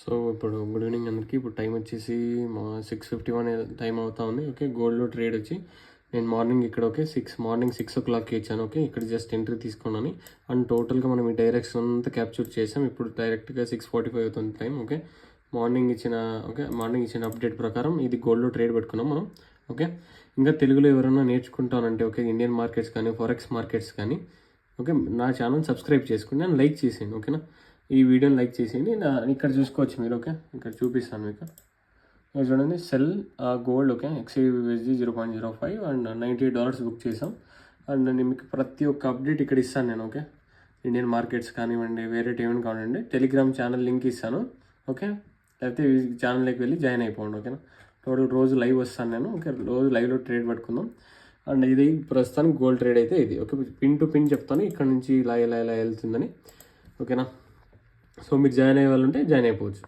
So ఇప్పుడు good evening అందరికీ. ఇప్పుడు టైం వచ్చేసి మా 6:51 టైం అవుతా ఉంది. ఓకే, గోల్డ్లో ట్రేడ్ వచ్చి నేను మార్నింగ్ ఇక్కడ మార్నింగ్ 6 o'clockకి ఇచ్చాను. ఓకే, ఇక్కడ జస్ట్ ఎంట్రీ తీసుకున్నాను అండ్ టోటల్గా మనం ఈ డైరెక్షన్ అంతా క్యాప్చర్ చేసాం. ఇప్పుడు డైరెక్ట్గా 6:45 అవుతుంది టైం. ఓకే, మార్నింగ్ ఇచ్చిన అప్డేట్ ప్రకారం ఇది గోల్డ్లో ట్రేడ్ పెట్టుకున్నాం మనం. ఓకే, ఇంకా తెలుగులో ఎవరైనా నేర్చుకుంటానంటే ఓకే, ఇండియన్ మార్కెట్స్ కానీ ఫారెక్స్ మార్కెట్స్ కానీ ఓకే, నా ఛానల్ సబ్స్క్రైబ్ చేసుకోండి అండ్ లైక్ చేసేయండి. ఓకేనా, ఈ వీడియోని లైక్ చేసేయండి. ఇక్కడ చూసుకోవచ్చు మీరు. ఓకే, ఇక్కడ చూపిస్తాను మీకు. ఇక్కడ చూడండి, cell gold. Okay, XAUSD 0.05 and $98 book చేసాం. అండ్ నేను మీకు ప్రతి ఒక్క అప్డేట్ ఇక్కడ ఇస్తాను నేను. ఓకే, ఇండియన్ మార్కెట్స్ కానివ్వండి, వేరే ఏమైనా కానివ్వండి, టెలిగ్రామ్ ఛానల్ లింక్ ఇస్తాను. ఓకే, లేకపోతే ఈ ఛానల్లోకి వెళ్ళి జాయిన్ అయిపోండి. ఓకేనా, టోటల్ రోజు లైవ్ వస్తాను నేను. ఓకే, రోజు లైవ్లో ట్రేడ్ పెట్టుకుందాం. అండ్ ఇది ప్రస్తుతానికి గోల్డ్ ట్రేడ్ అయితే ఇది. ఓకే, పిన్ టు పిన్ చెప్తాను ఇక్కడ నుంచి ఇలా వెళ్తుందని. ఓకేనా, సో మీరు జాయిన్ అయ్యే వాళ్ళు ఉంటే జాయిన్ అయిపోవచ్చు.